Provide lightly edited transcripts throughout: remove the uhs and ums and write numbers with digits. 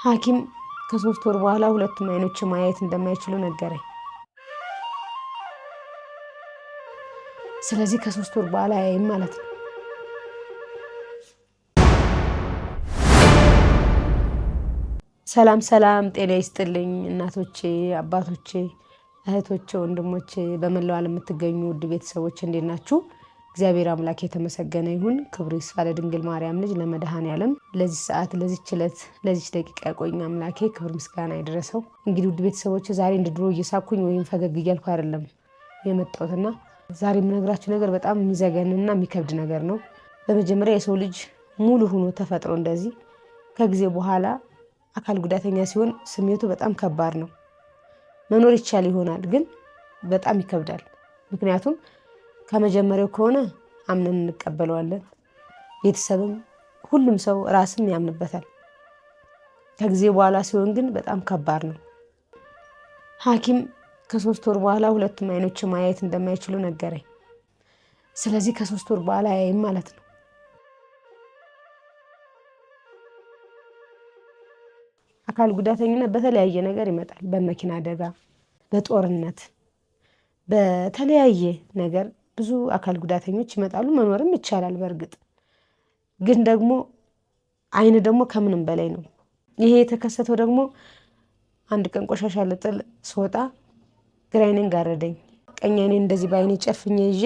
ሐኪም ከ3 ወር በኋላ ሁለቱም አይኖች ማየት እንደማይችሉ ነገረኝ። ስለዚህ ከ3 ወር በኋላ ያይም ማለት ነው። ሰላም ሰላም፣ ጤና ይስጥልኝ እናቶቼ፣ አባቶቼ፣ እህቶቼ፣ ወንድሞቼ በመላው ዓለም የምትገኙ ውድ ቤተሰቦች እንዴት ናችሁ? እግዚአብሔር አምላክ የተመሰገነ ይሁን። ክብሩ ይስፋ ለድንግል ማርያም ልጅ ለመድኃኔዓለም። ለዚህ ሰዓት፣ ለዚህ ችለት፣ ለዚህ ደቂቃ ያቆየኝ አምላኬ ክብር ምስጋና ይድረሰው። እንግዲህ ውድ ቤተሰቦች ዛሬ እንደ ድሮ እየሳኩኝ ወይም ፈገግ እያልኩ አይደለም የመጣሁትና ዛሬ የምነግራችሁ ነገር በጣም የሚዘገንና የሚከብድ ነገር ነው። በመጀመሪያ የሰው ልጅ ሙሉ ሆኖ ተፈጥሮ እንደዚህ ከጊዜ በኋላ አካል ጉዳተኛ ሲሆን ስሜቱ በጣም ከባድ ነው። መኖር ይቻል ይሆናል ግን በጣም ይከብዳል። ምክንያቱም ከመጀመሪያው ከሆነ አምነን እንቀበለዋለን። ቤተሰብም ሁሉም ሰው ራስም ያምንበታል። ከጊዜ በኋላ ሲሆን ግን በጣም ከባድ ነው። ሐኪም ከ3 ወር በኋላ ሁለቱም አይኖች ማየት እንደማይችሉ ነገረኝ። ስለዚህ ከ3 ወር በኋላ ያይም ማለት ነው። አካል ጉዳተኝነት በተለያየ ነገር ይመጣል። በመኪና አደጋ፣ በጦርነት፣ በተለያየ ነገር ብዙ አካል ጉዳተኞች ይመጣሉ። መኖርም ይቻላል። በእርግጥ ግን ደግሞ አይን ደግሞ ከምንም በላይ ነው። ይሄ የተከሰተው ደግሞ አንድ ቀን ቆሻሻ ልጥል ስወጣ ግራ አይኔን ጋረደኝ። ቀኝ አይኔን እንደዚህ በአይኔ ጨፍኜ ይዤ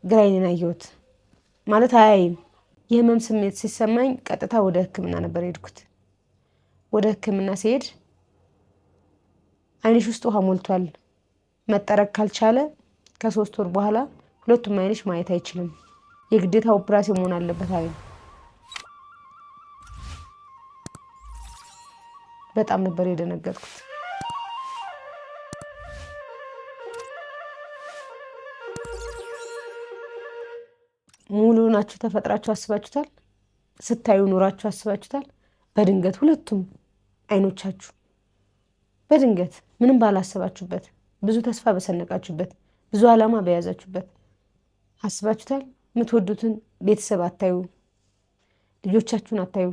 ግራ አይኔን አየሁት። ማለት አያይም። የህመም ስሜት ሲሰማኝ ቀጥታ ወደ ሕክምና ነበር የሄድኩት። ወደ ሕክምና ሲሄድ አይንሽ ውስጥ ውሃ ሞልቷል፣ መጠረግ ካልቻለ ከ3 ወር በኋላ ሁለቱም አይንሽ ማየት አይችልም፣ የግዴታ ኦፕራሲዮን መሆን አለበት አለኝ። በጣም ነበር የደነገጥኩት። ሙሉ ናችሁ ተፈጥራችሁ አስባችሁታል? ስታዩ ኑራችሁ አስባችሁታል? በድንገት ሁለቱም አይኖቻችሁ በድንገት ምንም ባላሰባችሁበት፣ ብዙ ተስፋ በሰነቃችሁበት፣ ብዙ ዓላማ በያዛችሁበት አስባችሁታል? የምትወዱትን ቤተሰብ አታዩ፣ ልጆቻችሁን አታዩ፣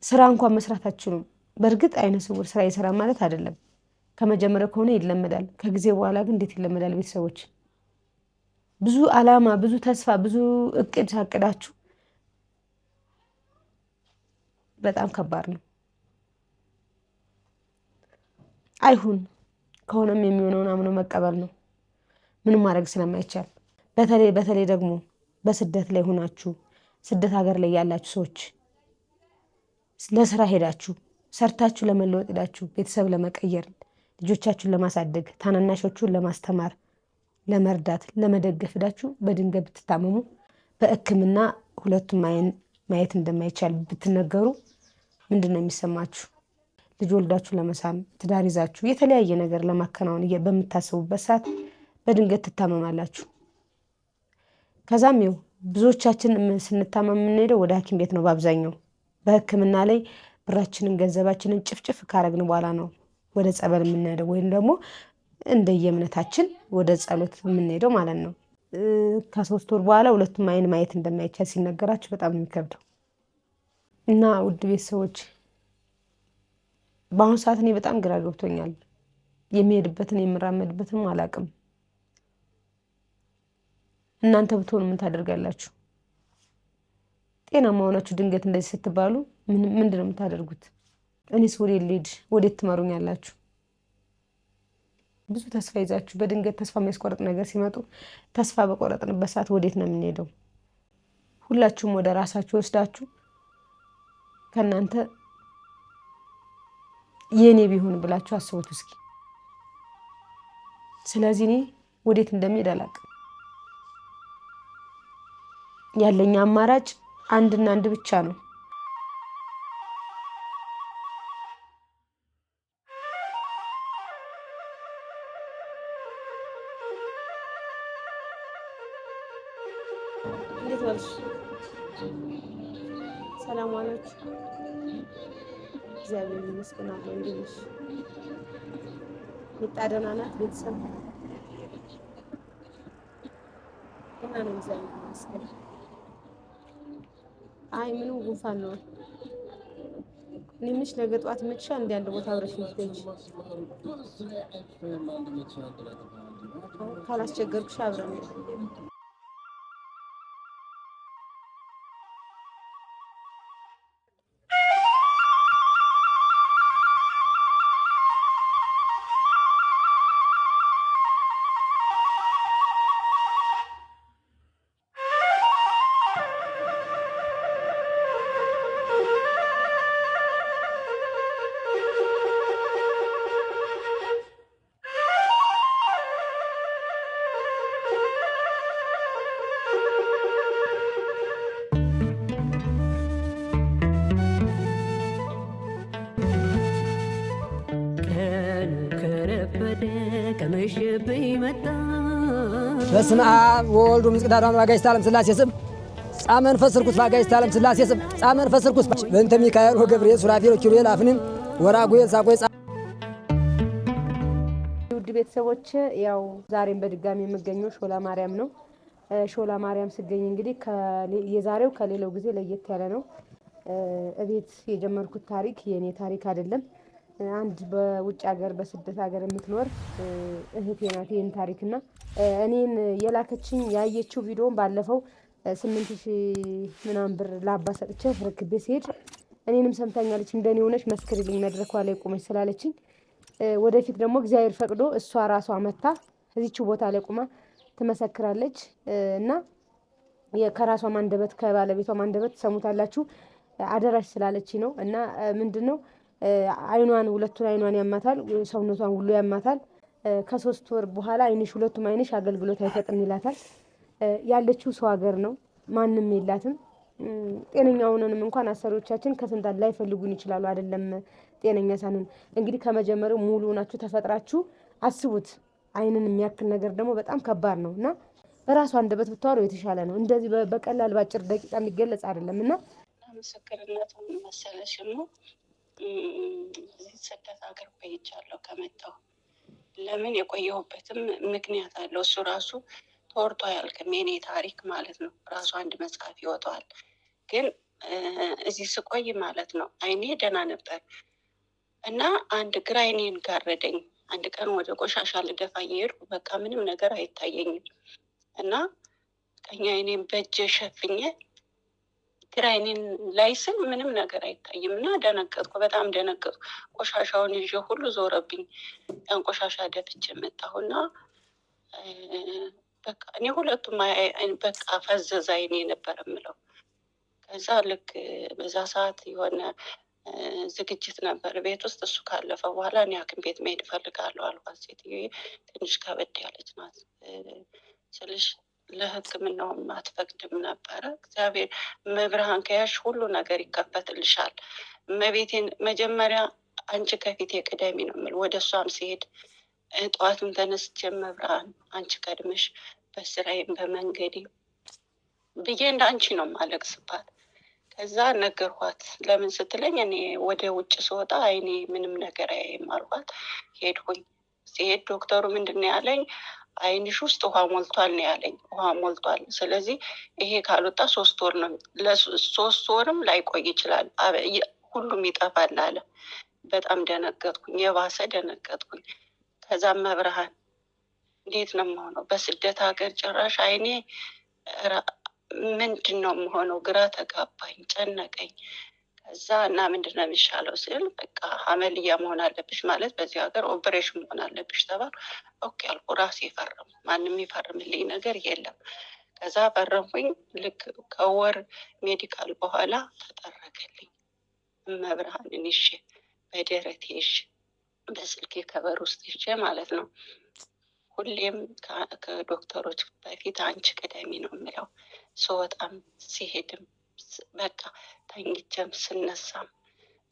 ስራ እንኳን መስራት አትችሉም። በእርግጥ አይነ ስውር ስራ ይሰራ ማለት አይደለም። ከመጀመሪያ ከሆነ ይለመዳል። ከጊዜ በኋላ ግን እንዴት ይለመዳል? ቤተሰቦች ብዙ ዓላማ፣ ብዙ ተስፋ፣ ብዙ እቅድ አቅዳችሁ በጣም ከባድ ነው። አይሁን ከሆነም የሚሆነውን አምኖ መቀበል ነው፣ ምንም ማድረግ ስለማይቻል። በተለይ ደግሞ በስደት ላይ ሆናችሁ ስደት ሀገር ላይ ያላችሁ ሰዎች ለስራ ሄዳችሁ ሰርታችሁ ለመለወጥ ሄዳችሁ ቤተሰብ ለመቀየር ልጆቻችሁን ለማሳደግ ታናናሾቹን ለማስተማር ለመርዳት ለመደገፍ ሄዳችሁ በድንገት ብትታመሙ በሕክምና ሁለቱም አይን ማየት እንደማይቻል ብትነገሩ ምንድን ነው የሚሰማችሁ? ልጅ ወልዳችሁ ለመሳም ትዳር ይዛችሁ የተለያየ ነገር ለማከናወን በምታስቡበት ሰዓት በድንገት ትታመማላችሁ። ከዛም ይኸው ብዙዎቻችን ስንታመም የምንሄደው ወደ ሐኪም ቤት ነው። በአብዛኛው በሕክምና ላይ ብራችንን ገንዘባችንን ጭፍጭፍ ካረግን በኋላ ነው ወደ ጸበል የምንሄደው ወይም ደግሞ እንደየእምነታችን ወደ ጸሎት የምንሄደው ማለት ነው። ከ3 ወር በኋላ ሁለቱም አይን ማየት እንደማይቻል ሲነገራችሁ በጣም የሚከብደው እና ውድ ቤተሰቦች በአሁኑ ሰዓት እኔ በጣም ግራ ገብቶኛል። የሚሄድበትን የምራመድበትንም አላውቅም። እናንተ ብትሆኑ ምን ታደርጋላችሁ? ጤናማ ሆናችሁ ድንገት እንደዚህ ስትባሉ ምንድን ነው የምታደርጉት? እኔስ ወዴት ልሂድ? ወዴት ትመሩኛላችሁ? ብዙ ተስፋ ይዛችሁ በድንገት ተስፋ የሚያስቆርጥ ነገር ሲመጡ ተስፋ በቆረጥንበት ሰዓት ወዴት ነው የምንሄደው? ሁላችሁም ወደ ራሳችሁ ወስዳችሁ ከእናንተ የኔ ቢሆን ብላችሁ አስቡት እስኪ። ስለዚህ እኔ ወዴት እንደሚሄድ አላውቅም። ያለኝ አማራጭ አንድና አንድ ብቻ ነው። እንዴት ዋልሽ? ሰላም ዋላችሁ? እግዚአብሔር ይመስገን። እንዴት ነሽ? ሚጣ ደህና ናት? ቤተሰብ ደህና ነው? እግዚአብሔር ይመስገን። አይ ምንም ጉንፋን ነው። እኔ ምንሽ ነገ ጠዋት መጥሻ እንደ አንድ ቦታ አብረሽ ልትሄጂ ካላስቸገርኩሽ አብረን በስመ አብ ወወልድ ወመንፈስ ቅዱስ አሐዱ አምላክ ዓለም ሥላሴ ስም ጻመን ፈስርኩስ ባጋይስት ዓለም ሥላሴ ስም ጻመን ፈስርኩስ በእንተ ሚካኤል ወገብርኤል ሱራፌል ወኪሩቤል አፍኒን ወራጉኤል ሳቆይ ውድ ቤተሰቦች ያው ዛሬም በድጋሚ የምገኘው ሾላ ማርያም ነው። ሾላ ማርያም ስገኝ እንግዲህ የዛሬው ከሌላው ጊዜ ለየት ያለ ነው። እቤት የጀመርኩት ታሪክ የኔ ታሪክ አይደለም። አንድ በውጭ ሀገር በስደት ሀገር የምትኖር እህቴ ናት ይህን ታሪክና እኔን የላከችኝ ያየችው ቪዲዮን ባለፈው 8000 ምናምን ብር ላባ ሰጥቼ ርክቤ ሲሄድ እኔንም ሰምታኛለች። እንደኔ ሆነች መስክሪልኝ መድረኳ ላይ ቆመች ስላለችኝ ወደፊት ደግሞ እግዚአብሔር ፈቅዶ እሷ ራሷ መታ እዚችው ቦታ ላይ ቆማ ትመሰክራለች እና ከራሷ አንደበት ከባለቤቷ አንደበት ሰሙታላችሁ አደራሽ ስላለችኝ ነው። እና ምንድነው አይኗን ሁለቱን አይኗን ያማታል፣ ሰውነቷን ሁሉ ያማታል። ከ3 ወር በኋላ አይንሽ ሁለቱም አይንሽ አገልግሎት አይሰጥም ይላታል። ያለችው ሰው ሀገር ነው፣ ማንም የላትም። ጤነኛ ሆነንም እንኳን አሰሪዎቻችን ከስንት ላይ ፈልጉን ይችላሉ አይደለም ጤነኛ ሳንን። እንግዲህ ከመጀመሪያው ሙሉ ናችሁ ተፈጥራችሁ አስቡት። አይንን የሚያክል ነገር ደግሞ በጣም ከባድ ነው እና በራሷ አንደበት ብታወራው የተሻለ ነው። እንደዚህ በቀላል ባጭር ደቂቃ የሚገለጽ አይደለም እና ምስክርነቱ መሰለሽ ነው። እዚህ ስደት ሀገር ቆይቻለሁ ከመጣሁ። ለምን የቆየሁበትም ምክንያት አለው። እሱ ራሱ ተወርቶ አያልቅም፣ የኔ ታሪክ ማለት ነው። ራሱ አንድ መጽሐፍ ይወጣዋል። ግን እዚህ ስቆይ ማለት ነው አይኔ ደህና ነበር እና አንድ ግራ አይኔን ጋረደኝ። አንድ ቀን ወደ ቆሻሻ ልደፋ እየሄድኩ በቃ ምንም ነገር አይታየኝም እና ቀኝ አይኔን በእጄ ሸፍኜ ግራ አይኔን ላይ ስል ምንም ነገር አይታይም እና ደነገጥኩ፣ በጣም ደነገጥኩ። ቆሻሻውን ይዤ ሁሉ ዞረብኝ። ያን ቆሻሻ ደፍቼ መጣሁና በቃ እኔ ሁለቱም በቃ ፈዘዛ አይኔ ነበር የምለው። ከዛ ልክ በዛ ሰዓት የሆነ ዝግጅት ነበር ቤት ውስጥ። እሱ ካለፈ በኋላ እኔ ሐኪም ቤት መሄድ እፈልጋለሁ አልኳት። ሴትዮዬ ትንሽ ከበድ ያለች ናት ስልሽ ለሕክምናውም አትፈቅድም ነበረ። እግዚአብሔር መብርሃን ከያሽ ሁሉ ነገር ይከፈትልሻል። እመቤቴን መጀመሪያ አንቺ ከፊቴ ቅደሚ ነው የምል። ወደ እሷም ሲሄድ ጠዋትም ተነስቼ መብርሃን አንቺ ቀድመሽ በስራዬም በመንገዴ ብዬ እንደ አንቺ ነው የማለቅስባት። ከዛ ነገርኳት። ለምን ስትለኝ እኔ ወደ ውጭ ስወጣ አይኔ ምንም ነገር አያይም አልኳት። ሄድኩኝ። ሲሄድ ዶክተሩ ምንድን ነው ያለኝ? አይንሽ ውስጥ ውሃ ሞልቷል ነው ያለኝ። ውሃ ሞልቷል፣ ስለዚህ ይሄ ካልወጣ 3 ወር ነው፣ ለ3 ወርም ላይቆይ ይችላል፣ ሁሉም ይጠፋል አለ። በጣም ደነገጥኩኝ፣ የባሰ ደነገጥኩኝ። ከዛም መብርሃን እንዴት ነው የምሆነው? በስደት ሀገር ጭራሽ አይኔ ምንድን ነው የምሆነው? ግራ ተጋባኝ፣ ጨነቀኝ። ከዛ እና ምንድን ነው የሚሻለው ስል በቃ አመልያ መሆን አለብሽ ማለት በዚህ ሀገር ኦፕሬሽን መሆን አለብሽ ተባል። ኦኬ አልኩ። ራሴ ፈረሙ። ማንም ይፈርምልኝ ነገር የለም። ከዛ ፈረምኩኝ። ልክ ከወር ሜዲካል በኋላ ተጠረገልኝ። መብርሃንን ይዤ በደረቴ ይዤ በስልኬ ከበር ውስጥ ይዤ ማለት ነው። ሁሌም ከዶክተሮች በፊት አንቺ ቅደሚ ነው የምለው። ስወጣም ሲሄድም በቃ ተኝቼም ስነሳም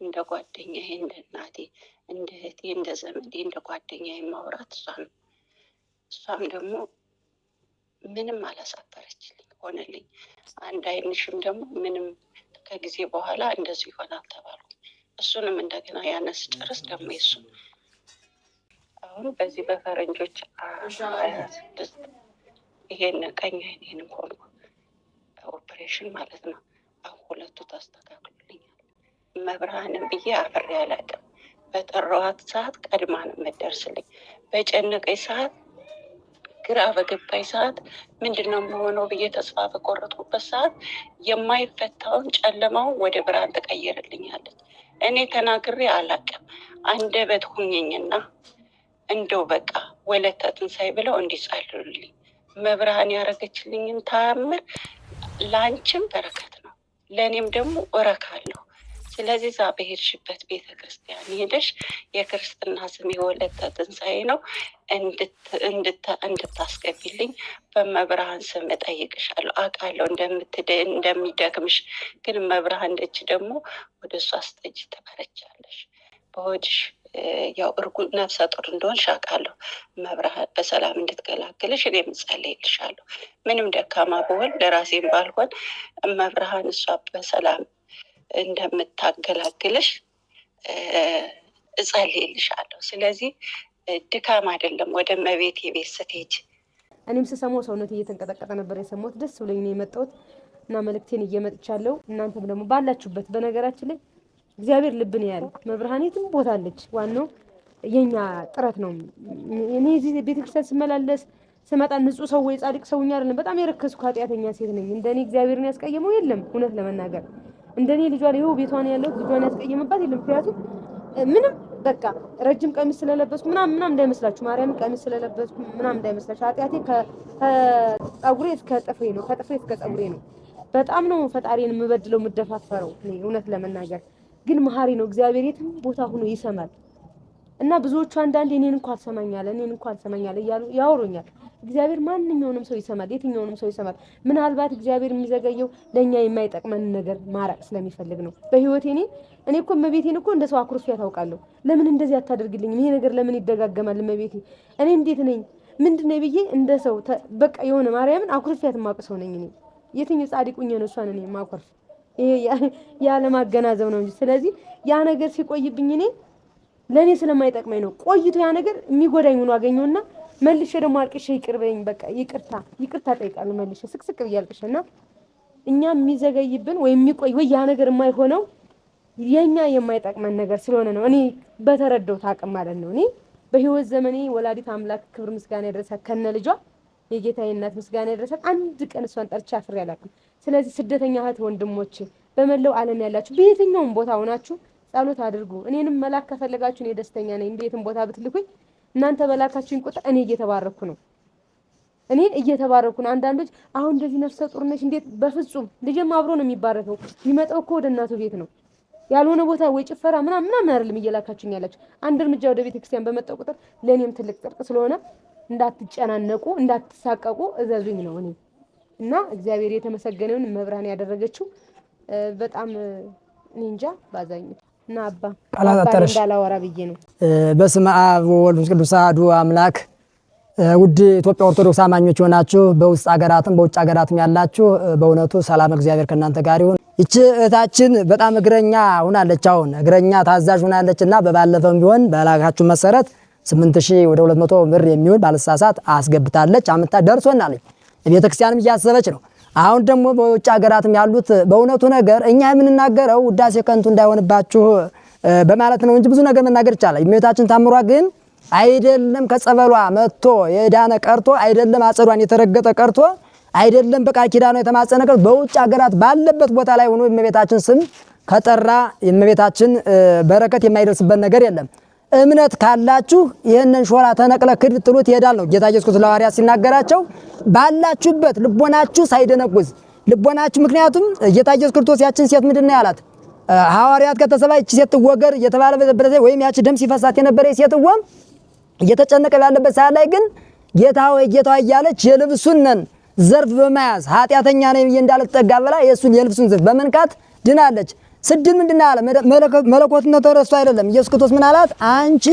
እንደ ጓደኛዬ፣ እንደ እናቴ፣ እንደ እህቴ፣ እንደ ዘመዴ፣ እንደ ጓደኛዬ ማውራት እሷ ነው። እሷም ደግሞ ምንም አላሳፈረችልኝ፣ ሆነልኝ። አንድ አይንሽም ደግሞ ምንም ከጊዜ በኋላ እንደዚህ ይሆናል ተባልኩ። እሱንም እንደገና ያነስ ጨርስ ደግሞ የሱ አሁን በዚህ በፈረንጆች 26 ይሄን ቀኝ አይኔን ሆንኩ ኦፕሬሽን ማለት ነው። ሁለቱ ታስተካክሉልኛል። መብርሃንም ብዬ አፍሬ አላውቅም። በጠራኋት ሰዓት ቀድማ ነው የምትደርስልኝ። በጨነቀኝ ሰዓት፣ ግራ በገባኝ ሰዓት፣ ምንድነው የምሆነው ብዬ ተስፋ በቆረጥኩበት ሰዓት የማይፈታውን ጨለማውን ወደ ብርሃን ትቀይርልኛለች። እኔ ተናግሬ አላውቅም። አንደበት ሁኝኝና እንደው በቃ ወለተ ትንሣኤ ብለው እንዲጸልዩልኝ መብርሃን ያደረገችልኝን ተአምር ለአንቺም በረከት ነው፣ ለእኔም ደግሞ እረካለሁ። ስለዚህ እዛ በሄድሽበት ቤተ ክርስቲያን ሄደሽ የክርስትና ስሜ ወለተ ትንሣኤ ነው እንድታስገቢልኝ በመብርሃን ስም እጠይቅሻለሁ። አውቃለሁ እንደሚደክምሽ፣ ግን መብርሃን ደጅ ደግሞ ወደ እሷ ስትሄጂ ትበረቻለሽ። በሆድሽ ያው እርጉዝ ነፍሰ ጡር እንደሆንሽ አውቃለሁ። መብርሃን በሰላም እንድትገላግልሽ እኔም እጸልይልሻለሁ። ምንም ደካማ ብሆን ለራሴም ባልሆን መብርሃን እሷ በሰላም እንደምታገላግልሽ እጸልይልሻለሁ። ስለዚህ ድካም አይደለም ወደ እመቤቴ ቤት ስትሄጂ። እኔም ስሰማው ሰውነት እየተንቀጠቀጠ ነበር የሰማሁት። ደስ ብሎኝ ነው የመጣሁት እና መልእክቴን እየመጥቻለሁ። እናንተም ደግሞ ባላችሁበት፣ በነገራችን ላይ እግዚአብሔር ልብን ያያል። መብርሃን የትም ቦታ አለች። ዋናው የኛ ጥረት ነው። እኔ እዚህ ቤተክርስቲያን ስመላለስ ስመጣ ንጹህ ሰው ወይ ጻድቅ ሰው አይደለም። በጣም የረከስኩ ኃጢአተኛ ሴት ነኝ። እንደኔ እግዚአብሔርን ያስቀየመው የለም። እውነት ለመናገር እንደኔ ልጇን ይኸው ቤቷን ያለው ልጇን ያስቀየመባት የለም። ምክንያቱም ምንም በቃ ረጅም ቀሚስ ስለለበስኩ ምናምን እንዳይመስላችሁ፣ ማርያም ቀሚስ ስለለበስኩ ምናምን እንዳይመስላችሁ። ኃጢአቴ ከጸጉሬ እስከ ጥፍሬ ነው፣ ከጥፍሬ እስከ ጸጉሬ ነው። በጣም ነው ፈጣሪን የምበድለው የምደፋፈረው። እውነት ለመናገር ግን መሀሪ ነው እግዚአብሔር፣ የትም ቦታ ሆኖ ይሰማል። እና ብዙዎቹ አንዳንዴ እኔን እንኳን አልሰማኛል እያሉ ያወሩኛል። እግዚአብሔር ማንኛውንም ሰው ይሰማል፣ የትኛውንም ሰው ይሰማል። ምናልባት እግዚአብሔር የሚዘገየው ለእኛ የማይጠቅመን ነገር ማራቅ ስለሚፈልግ ነው። በህይወቴ እኔ እኮ እመቤቴን እኮ እንደ ሰው አኩርፊያ ታውቃለሁ። ለምን እንደዚህ አታደርግልኝም? ይሄ ነገር ለምን ይደጋገማል? እመቤቴ እኔ እንዴት ነኝ ምንድን ነኝ ብዬ እንደ ሰው በቃ የሆነ ማርያምን አኩርፊያት የማውቅ ሰው ነኝ እኔ። የትኛው ጻድቁኝ ነው እሷን እኔ ማኮርፍ? ይሄ ያለማገናዘብ ነው እንጂ። ስለዚህ ያ ነገር ሲቆይብኝ እኔ ለእኔ ስለማይጠቅመኝ ነው። ቆይቶ ያ ነገር የሚጎዳኝ ሆኖ አገኘውና መልሼ ደግሞ አልቅሼ ይቅር በይኝ በቃ ይቅርታ ጠይቃለሁ መልሼ ስቅስቅ ብዬ አልቅሼና እኛ የሚዘገይብን ወይ የሚቆይ ወይ ያ ነገር የማይሆነው የኛ የማይጠቅመን ነገር ስለሆነ ነው። እኔ በተረዳሁት አቅም ማለት ነው። እኔ በህይወት ዘመኔ ወላዲት አምላክ ክብር ምስጋና ይድረሳት ከነ ልጇ የጌታዬ እናት ምስጋና ይድረሳት። አንድ ቀን እሷን ጠርቼ አፍሬ አላውቅም። ስለዚህ ስደተኛ እህት ወንድሞቼ በመላው ዓለም ያላችሁ በየትኛውም ቦታ ሆናችሁ ጸሎት አድርጉ። እኔንም መላክ ከፈለጋችሁ እኔ ደስተኛ ነኝ። በየትም ቦታ ብትልኩኝ እናንተ በላካችሁኝ ቁጥር እኔ እየተባረኩ ነው። አንዳንዶች አሁን እንደዚህ ነፍሰ ጡር ነሽ እንዴት? በፍጹም ልጅም አብሮ ነው የሚባረከው። የሚመጣው እኮ ወደ እናቱ ቤት ነው። ያልሆነ ቦታ ወይ ጭፈራ ምናምን አይደለም እየላካችሁኝ ያላችሁ። አንድ እርምጃ ወደ ቤተክርስቲያን በመጣው ቁጥር ለእኔም ትልቅ ጽድቅ ስለሆነ እንዳትጨናነቁ እንዳትሳቀቁ እዘዙኝ ነው እኔ እና እግዚአብሔር የተመሰገነውን መብርሃን ያደረገችው በጣም እንጃ ባዛኝ እና አባ እንዳላወራ ብዬ ነው። በስመ አብ ወወልድ ወመንፈስ ቅዱስ አሐዱ አምላክ። ውድ ኢትዮጵያ ኦርቶዶክስ አማኞች ሆናችሁ በውስጥ ሀገራትም በውጭ ሀገራትም ያላችሁ በእውነቱ ሰላም እግዚአብሔር ከእናንተ ጋር ይሁን። ይቺ እህታችን በጣም እግረኛ ሆናለች። አሁን እግረኛ ታዛዥ ሆናለችና በባለፈውም ቢሆን በላካችሁ መሰረት 8000 ወደ 200 ብር የሚሆን ባልሳሳት አስገብታለች። አምጣ ደርሶናለች። ቤተክርስቲያንም እያሰበች ነው። አሁን ደግሞ በውጭ ሀገራትም ያሉት በእውነቱ ነገር እኛ የምንናገረው ውዳሴ ከንቱ እንዳይሆንባችሁ በማለት ነው እንጂ ብዙ ነገር መናገር ይቻላል። እመቤታችን ታምሯ ግን አይደለም ከጸበሏ መጥቶ የዳነ ቀርቶ አይደለም አጸዷን የተረገጠ ቀርቶ አይደለም በቃል ኪዳኗ የተማጸነ ቀርቶ በውጭ ሀገራት ባለበት ቦታ ላይ ሆኖ የእመቤታችን ስም ከጠራ የእመቤታችን በረከት የማይደርስበት ነገር የለም። እምነት ካላችሁ ይህንን ሾላ ተነቅለ ክድ ጥሉት ይሄዳል ነው ጌታ ኢየሱስ ክርስቶስ ለሐዋርያት ሲናገራቸው። ባላችሁበት ልቦናችሁ ሳይደነቁዝ ልቦናችሁ። ምክንያቱም ጌታ ኢየሱስ ክርስቶስ ያችን ሴት ምንድነው ያላት? ሐዋርያት ከተሰባ እቺ ሴት ወገር የተባለ በዘበረ ወይም ያቺ ደም ሲፈሳት የነበረ ሴት ወም እየተጨነቀ ያለበት ሰዓት ላይ ግን ጌታ ሆይ ጌታ ሆይ እያለች የልብሱን ዘርፍ በመያዝ ኃጢአተኛ ነኝ ብዬ እንዳልተጠጋ ብላ የእሱን የልብሱን ዘርፍ በመንካት ድናለች። ስድን ምንድነው አለ? መለኮትነቱ ተረስቶ አይደለም። ኢየሱስ ክርስቶስ ምን አላት? አንቺ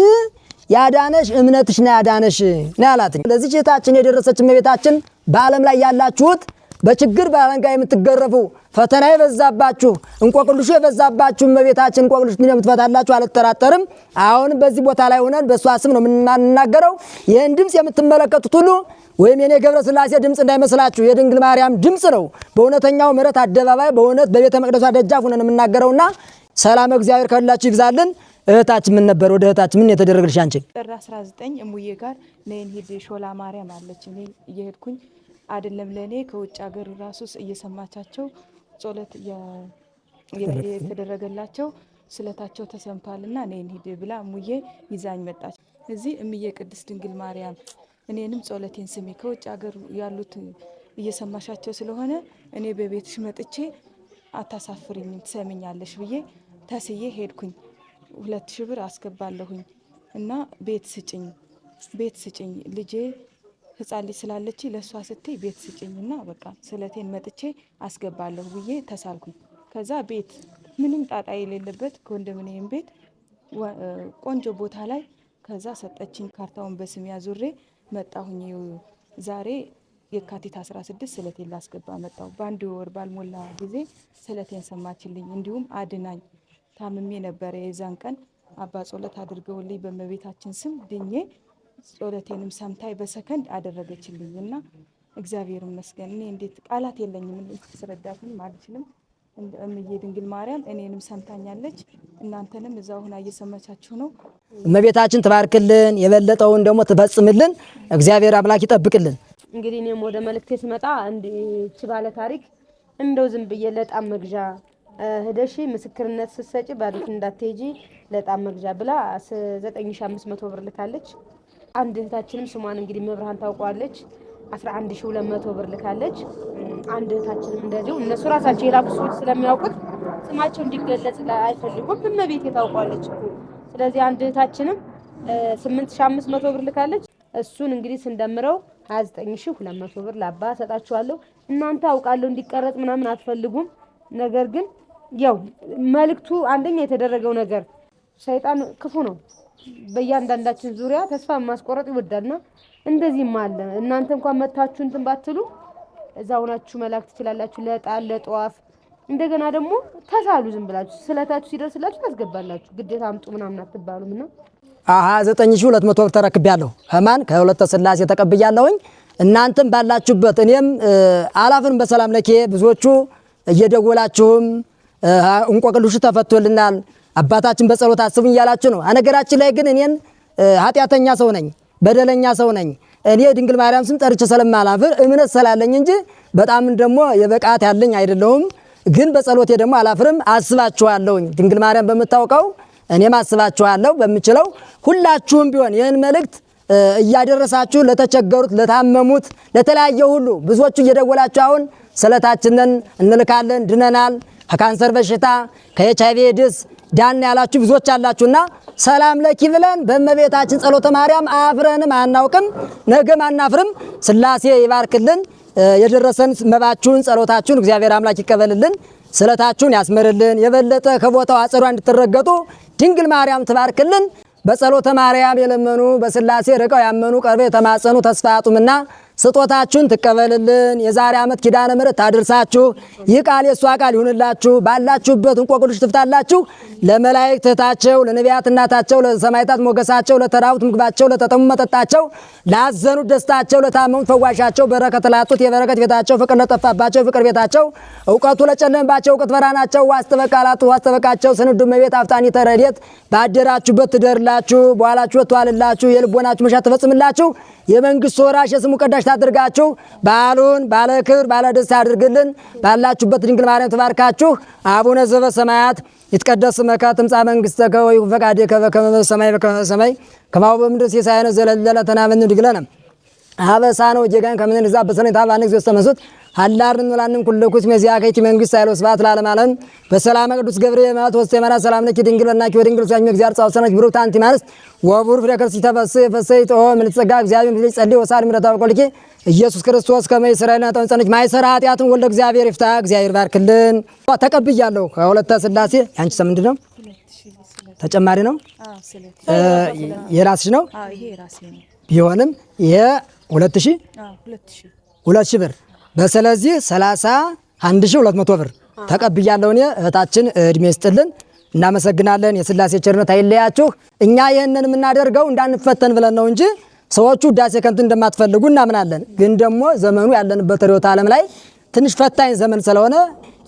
ያዳነሽ እምነትሽ ነው ያዳነሽ ነው ያላት። ለዚህ ጌታችን የደረሰች እመቤታችን በዓለም ላይ ያላችሁት በችግር ባለንጋ የምትገረፉ ፈተና የበዛባችሁ እንቆቅልሹ የበዛባችሁ እመቤታችን እንቆቅልሽ እንደምትፈታላችሁ አልጠራጠርም። አሁን በዚህ ቦታ ላይ ሆነን በእሷ ስም ነው የምናገረው። ይህን ድምፅ የምትመለከቱት ሁሉ ወይም የኔ ገብረ ሥላሴ ድምፅ እንዳይመስላችሁ የድንግል ማርያም ድምፅ ነው። በእውነተኛው ምሕረት አደባባይ በእውነት በቤተ መቅደሷ ደጃፍ ሆነን የምናገረውና ሰላም እግዚአብሔር ከሁላችሁ ይብዛልን። እህታችን ምን ነበር? ወደ እህታችን ምን የተደረገልሽ አንቺ? ጥር 19 እሙዬ ጋር ነይን ሂድ ሾላ ማርያም አለች። እኔ እየሄድኩኝ አይደለም ለእኔ ከውጭ ሀገር ራሱ እየሰማቻቸው ጸሎት የተደረገላቸው ስለታቸው ተሰምቷልና ነይን ሂድ ብላ እሙዬ ይዛኝ መጣች። እዚህ እምዬ ቅድስት ድንግል ማርያም እኔንም ጸሎቴን ስሚ፣ ከውጭ ሀገር ያሉት እየሰማሻቸው ስለሆነ እኔ በቤትሽ መጥቼ አታሳፍሪኝም ትሰሚኛለሽ ብዬ ተስዬ ሄድኩኝ። 2000 ብር አስገባለሁኝ እና ቤት ስጭኝ ልጄ ህፃን ልጅ ስላለች ለእሷ ስትይ ቤት ስጭኝና በቃ ስለቴን መጥቼ አስገባለሁ ብዬ ተሳልኩኝ። ከዛ ቤት ምንም ጣጣ የሌለበት ኮንዶሚኒየም ቤት ቆንጆ ቦታ ላይ ከዛ ሰጠችኝ። ካርታውን በስም ያዙሬ መጣሁኝ። ዛሬ የካቲት 16 ስለቴን ላስገባ መጣሁ። በአንድ ወር ባልሞላ ጊዜ ስለቴን ሰማችልኝ። እንዲሁም አድናኝ ታምሜ ነበረ። የዛን ቀን አባ ጸሎት አድርገውልኝ በእመቤታችን ስም ድኜ ጸሎቴንም ሰምታይ በሰከንድ አደረገችልኝ እና እግዚአብሔር ይመስገን። እኔ እንዴት ቃላት የለኝም፣ ልትረዳትም አልችልም። እምዬ ድንግል ማርያም እኔንም ሰምታኛለች፣ እናንተንም እዛው ሆና እየሰማቻችሁ ነው። እመቤታችን ትባርክልን፣ የበለጠውን ደግሞ ትፈጽምልን። እግዚአብሔር አምላክ ይጠብቅልን። እንግዲህ እኔም ወደ መልእክቴ ስመጣ እንዲህ ባለ ታሪክ እንደው ዝም ብዬ ለጣም መግዣ ሄደሽ ምስክርነት ስትሰጪ ባሉት እንዳትሄጂ ለጣም መግዣ ብላ 9500 ብር ልካለች። አንድ እህታችንም ስሟን እንግዲህ መብርሃን ታውቋለች 11200 ብር ልካለች። አንድ እህታችንም እንደዚሁ እነሱ ራሳቸው የላኩ ሰዎች ስለሚያውቁት ስማቸው እንዲገለጽ አይፈልጉም። እመቤቴ ታውቋለች እኮ። ስለዚህ አንድ እህታችንም 8500 ብር ልካለች። እሱን እንግዲህ ስንደምረው 29200 ብር ለአባ ሰጣችኋለሁ። እናንተ አውቃለሁ እንዲቀረጽ ምናምን አትፈልጉም። ነገር ግን ያው መልእክቱ አንደኛ የተደረገው ነገር ሰይጣን ክፉ ነው። በእያንዳንዳችን ዙሪያ ተስፋ ማስቆረጥ ይወዳልና እንደዚህም አለ። እናንተ እንኳን መታችሁ እንትን ባትሉ እዛው ናችሁ መላክ ትችላላችሁ፣ ለጣል ለጧፍ። እንደገና ደግሞ ተሳሉ፣ ዝም ብላችሁ ስለታችሁ ሲደርስላችሁ ታስገባላችሁ። ግዴታ አምጡ ምናምን አትባሉምና 29200 ብር ተረክቤያለሁ። ከማን ከሁለተ ሥላሴ ተቀብያለሁኝ። እናንተም ባላችሁበት እኔም አላፍንም በሰላም ለኬ ብዙዎቹ እየደወላችሁም እንቆቅልሹ ተፈቶልናል አባታችን በጸሎት አስቡኝ እያላችሁ ነው። ነገራችን ላይ ግን እኔን ኃጢአተኛ ሰው ነኝ፣ በደለኛ ሰው ነኝ። እኔ ድንግል ማርያም ስም ጠርቼ ስለማላፍር እምነት ስላለኝ እንጂ በጣም ደግሞ የበቃት ያለኝ አይደለሁም። ግን በጸሎቴ ደግሞ አላፍርም። አስባችኋለሁኝ ድንግል ማርያም በምታውቀው እኔም አስባችኋለሁ በምችለው። ሁላችሁም ቢሆን ይህን መልእክት እያደረሳችሁ ለተቸገሩት፣ ለታመሙት፣ ለተለያየ ሁሉ ብዙዎቹ እየደወላችሁ አሁን ስለታችንን እንልካለን ድነናል፣ ከካንሰር በሽታ ከኤችአይቪ ኤድስ ዳን ያላችሁ ብዙዎች አላችሁና ሰላም ለኪ ብለን በእመቤታችን ጸሎተ ማርያም አፍረንም አናውቅም፣ ነገም አናፍርም። ሥላሴ ይባርክልን። የደረሰን መባችሁን ጸሎታችሁን እግዚአብሔር አምላክ ይቀበልልን፣ ስለታችሁን ያስመርልን። የበለጠ ከቦታው አጸዷ እንድትረገጡ ድንግል ማርያም ትባርክልን። በጸሎተ ማርያም የለመኑ በሥላሴ ርቀው ያመኑ ቀርበው የተማጸኑ ተስፋ ያጡምና ስጦታችሁን ትቀበልልን። የዛሬ ዓመት ኪዳነ ምሕረት ታድርሳችሁ። ይህ ቃል የእሷ ቃል ይሁንላችሁ። ባላችሁበት እንቆቅልሽ ትፍታላችሁ። ለመላእክት እህታቸው፣ ለነቢያት እናታቸው፣ ለሰማዕታት ሞገሳቸው፣ ለተራቡት ምግባቸው፣ ለተጠሙ መጠጣቸው፣ ላዘኑት ደስታቸው፣ ለታመሙት ፈዋሻቸው፣ በረከት ላጡት የበረከት ቤታቸው፣ ፍቅር ለጠፋባቸው ፍቅር ቤታቸው፣ እውቀቱ ለጨለመባቸው እውቀት ብርሃናቸው፣ ዋስ ጠበቃ ላጡት ዋስ ጠበቃቸው፣ ስንዱ እመቤት አፍጣኒ ተረድኤት ባደራችሁበት ትደርላችሁ፣ በኋላችሁበት ትዋልላችሁ፣ የልቦናችሁ መሻት ትፈጽምላችሁ፣ የመንግስት ወራሽ የስሙ ቀዳሽ ታድርጋችሁ። በዓሉን ባለ ክብር ባለ ደስታ ያድርግልን። ባላችሁበት ድንግል ማርያም ተባርካችሁ። አቡነ ዘበሰማያት ይትቀደስ ስምከ ትምጻእ መንግሥትከ ወይኩን ፈቃድከ በከመ በሰማይ በሰማይ ከማሁ በምድር ሲሳየነ ዘለለዕለትነ ሀበነ ንድግለነ አበሳነ ወጌጋን ከመ ንሕዛብ በሰኔ ታባነ እግዚኦ ተመስጥ ሀላርን ወላንም ኩልኩስ መዚያ ከይቲ መንግስት አይሎ ስባት ለዓለም ዓለም በሰላም ቅዱስ ገብርኤል ማለት ወስተ መራ ሰላም ለኪ ድንግል በናኪ ወድንግል ሳኝ እግዚአብሔር ጻው ሰነች ብሩክ አንቲ ማርስ ወቡር ፍሬ ክርስቲ ተፈስህ ፈሰይቶ ምን ጸጋ እግዚአብሔር ልጅ ጸልይ ወሳል ምረታው ቆልኪ ኢየሱስ ክርስቶስ ከመ እስራኤልና ተንጸነች ማይሰራ ኃጢአቱን ወልደ እግዚአብሔር ይፍታ። እግዚአብሔር ባርክልን። ተቀብያለሁ ከሁለተ ሥላሴ። ያንቺ ስም ምንድነው? ተጨማሪ ነው? የራስሽ ነው? ይሄ ራሴ ነው። ቢሆንም ይሄ 2000 ብር በስለዚህ 31,200 ብር ተቀብያለሁ እኔ። እህታችን እድሜ ይስጥልን፣ እናመሰግናለን። የሥላሴ ቸርነት አይለያችሁ። እኛ ይህንን የምናደርገው እንዳንፈተን ብለን ነው እንጂ ሰዎቹ ውዳሴ ከንቱ እንደማትፈልጉ እናምናለን። ግን ደግሞ ዘመኑ ያለንበት ርዕዮተ ዓለም ላይ ትንሽ ፈታኝ ዘመን ስለሆነ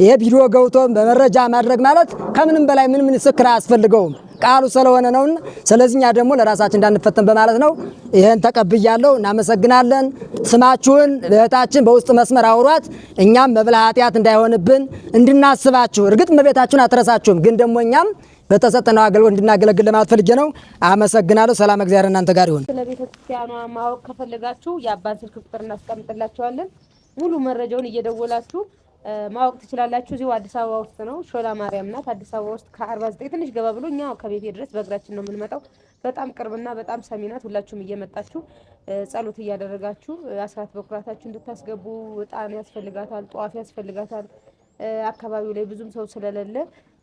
ይሄ ቪዲዮ ገብቶ በመረጃ ማድረግ ማለት ከምንም በላይ ምንም ምስክር አያስፈልገውም ቃሉ ስለሆነ ነው። ስለዚህ እኛ ደግሞ ለራሳችን እንዳንፈተን በማለት ነው። ይሄን ተቀብያለሁ። እናመሰግናለን። ስማችሁን እህታችን በውስጥ መስመር አውሯት፣ እኛም መብላ ኃጢአት እንዳይሆንብን እንድናስባችሁ። እርግጥ እመቤታችሁን አትረሳችሁም፣ ግን ደግሞ እኛም በተሰጠነው አገልግሎት እንድናገለግል ለማለት ፈልጌ ነው። አመሰግናለሁ። ሰላም እግዚአብሔር እናንተ ጋር ይሁን። ስለ ቤተክርስቲያኗ ማወቅ ከፈለጋችሁ የአባን ስልክ ቁጥር እናስቀምጥላችኋለን። ሙሉ መረጃውን እየደወላችሁ ማወቅ ትችላላችሁ። እዚሁ አዲስ አበባ ውስጥ ነው። ሾላ ማርያም ናት። አዲስ አበባ ውስጥ ከ49 ትንሽ ገባ ብሎ እኛ ከቤቴ ድረስ በእግራችን ነው የምንመጣው። በጣም ቅርብና በጣም ሰሚናት። ሁላችሁም እየመጣችሁ ጸሎት እያደረጋችሁ አስራት በኩራታችሁ እንድታስገቡ። እጣን ያስፈልጋታል፣ ጧፍ ያስፈልጋታል። አካባቢው ላይ ብዙም ሰው ስለሌለ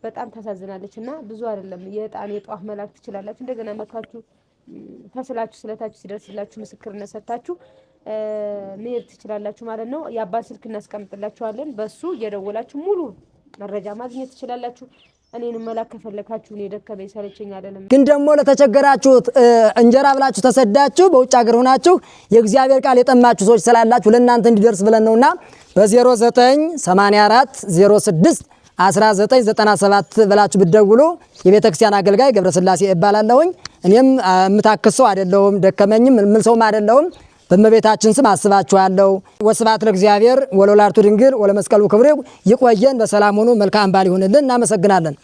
በጣም ታሳዝናለች እና ብዙ አይደለም የእጣን የጧፍ መላክ ትችላላችሁ። እንደገና መካችሁ ተስላችሁ ስለታችሁ ሲደርስላችሁ ምስክርነት ሰጥታችሁ መሄድ ትችላላችሁ ማለት ነው። የአባን ስልክ እናስቀምጥላችኋለን። በሱ እየደወላችሁ ሙሉ መረጃ ማግኘት ትችላላችሁ። እኔንም መላክ ከፈለካችሁ እኔ ደከመኝ ሰለቸኝ አይደለም። ግን ደግሞ ለተቸገራችሁት እንጀራ ብላችሁ ተሰዳችሁ በውጭ ሀገር ሆናችሁ የእግዚአብሔር ቃል የጠማችሁ ሰዎች ስላላችሁ ለእናንተ እንዲደርስ ብለን ነውና በ0984 06 1997 ብላችሁ ብትደውሉ የቤተክርስቲያን አገልጋይ ገብረስላሴ እባላለሁኝ። እኔም የምታክሰው አይደለሁም፣ ደከመኝም ምን ሰውም አይደለሁም። በእመቤታችን ስም አስባችኋለሁ። ወስብሐት ለእግዚአብሔር ወለወላዲቱ ድንግል ወለመስቀሉ ክቡር። ይቆየን። በሰላም ሆኑ። መልካም በዓል ይሁንልን። እናመሰግናለን።